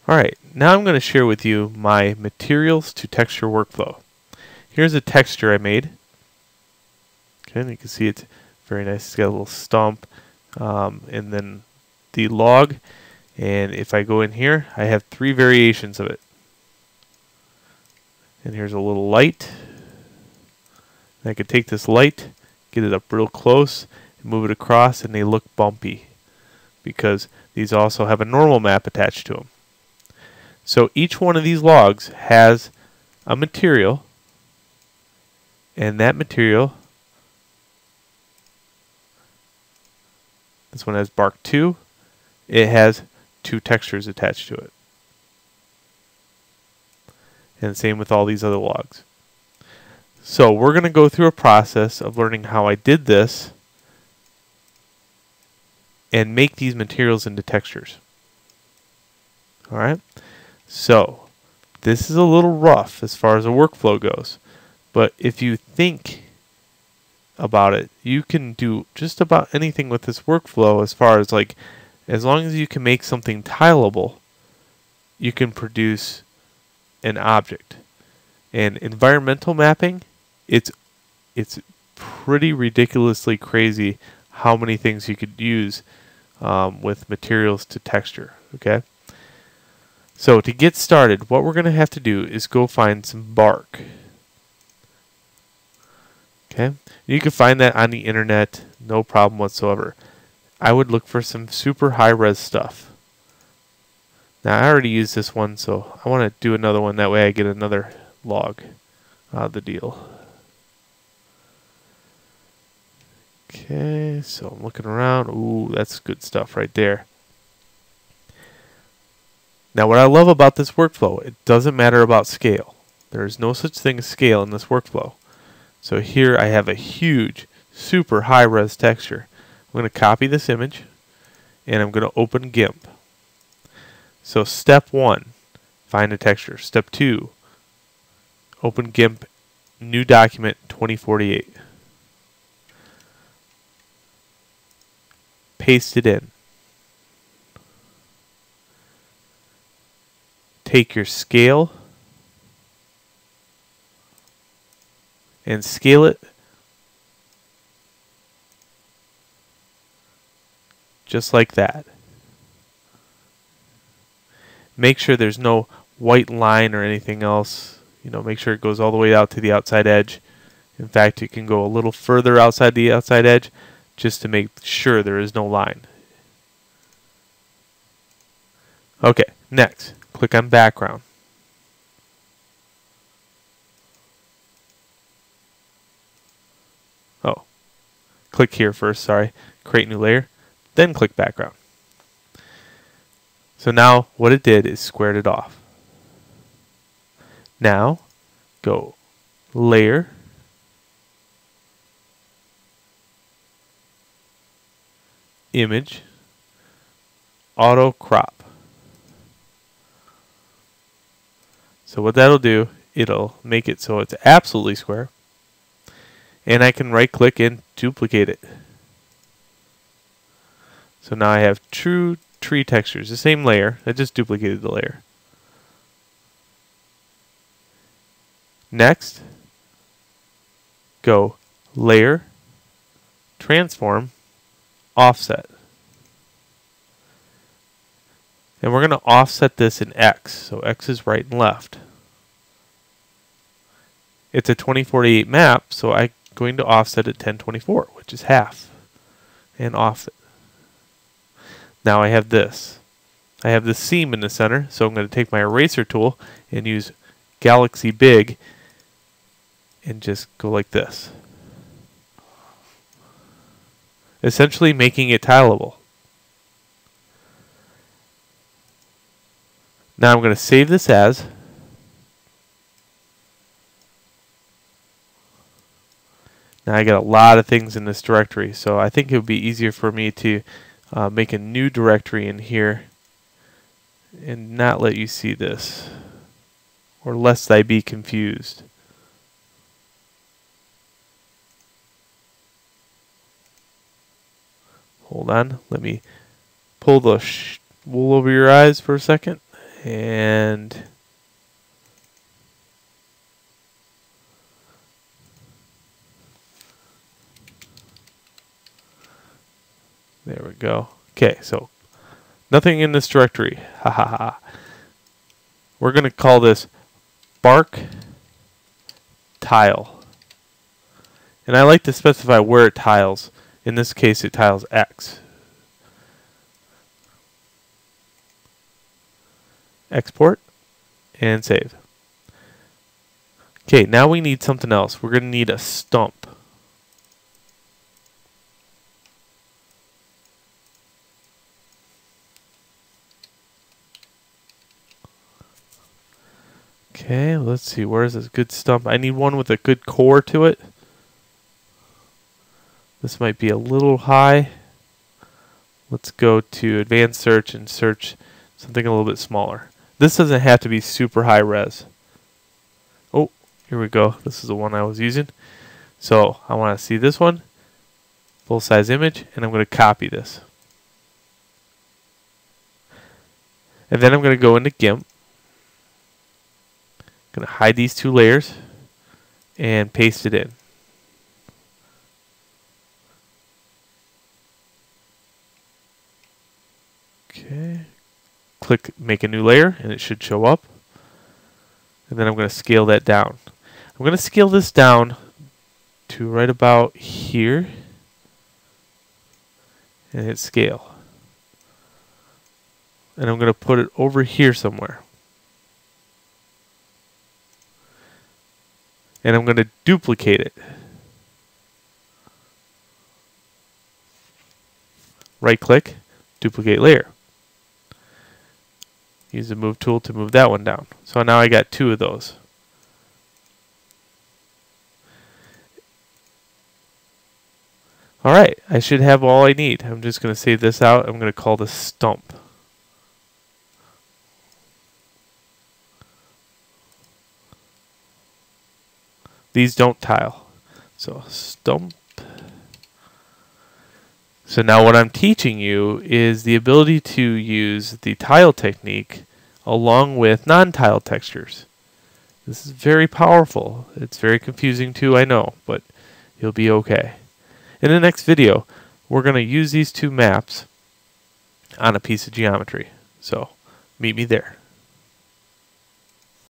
Alright, now I'm going to share with you my materials to texture workflow. Here's a texture I made. Okay, and you can see it's very nice. It's got a little stump, and then the log. And if I go in here, I have 3 variations of it. And here's a little light. And I could take this light, get it up real close, and move it across, and they look bumpy because these also have a normal map attached to them. So each one of these logs has a material, and that material, this one has bark 2, it has 2 textures attached to it. And same with all these other logs. So we're going to go through a process of learning how I did this and make these materials into textures. Alright, so this is a little rough as far as a workflow goes, but if you think about it, you can do just about anything with this workflow as far as like, as long as you can make something tileable, you can produce an object. And environmental mapping, it's pretty ridiculously crazy how many things you could use with materials to texture. Okay, so to get started, what we're going to have to do is go find some bark. Okay, you can find that on the internet, no problem whatsoever. I would look for some super high res stuff. Now I already used this one, so I want to do another one, that way I get another log out of the deal. Okay, so I'm looking around. Ooh, that's good stuff right there. Now what I love about this workflow, it doesn't matter about scale. There is no such thing as scale in this workflow. So here I have a huge, super high res texture. I'm going to copy this image and I'm going to open GIMP. So step 1, find a texture. Step 2, open GIMP, new document 2048. Paste it in. Take your scale and scale it just like that. Make sure there's no white line or anything else. Make sure it goes all the way out to the outside edge. In fact, you can go a little further outside the outside edge just to make sure there is no line. Okay, next, click on background. Oh, click here first, sorry. Create new layer, then click background. So now what it did is squared it off. Now go layer, image, auto crop. So what that'll do, it'll make it so it's absolutely square. And I can right click and duplicate it. So now I have true tree textures, the same layer. I just duplicated the layer. Next, go layer, transform, offset. And we're going to offset this in X. So X is right and left. It's a 2048 map, so I'm going to offset it 1024, which is half. And off it. Now I have this. I have this seam in the center, so I'm going to take my eraser tool and use Galaxy Big and just go like this. Essentially making it tileable. Now I'm going to save this as. Now I got a lot of things in this directory, so I think it would be easier for me to make a new directory in here and not let you see this, or lest I be confused. Hold on, let me pull the wool over your eyes for a second, And there we go. Okay, so nothing in this directory. Ha ha ha. We're going to call this bark tile. And I like to specify where it tiles. In this case, it tiles X. Export and save. Okay, now we need something else. We're going to need a stump. Okay, let's see. Where's this good stump? I need one with a good core to it. This might be a little high. Let's go to advanced search and search something a little bit smaller. This doesn't have to be super high res. Oh, here we go. This is the one I was using. So I want to see this one, full size image, and I'm going to copy this. And then I'm going to go into GIMP. I'm going to hide these two layers and paste it in. Okay. Click make a new layer and it should show up. And then I'm going to scale that down. I'm going to scale this down to right about here. And hit scale. And I'm going to put it over here somewhere. And I'm going to duplicate it. Right click, duplicate layer. Use the move tool to move that one down. So now I got two of those. Alright, I should have all I need. I'm just going to save this out. I'm going to call this stump. These don't tile. So stump. So now what I'm teaching you is the ability to use the tile technique along with non-tile textures. This is very powerful. It's very confusing too, I know, but you'll be okay. In the next video, we're going to use these two maps on a piece of geometry. So meet me there.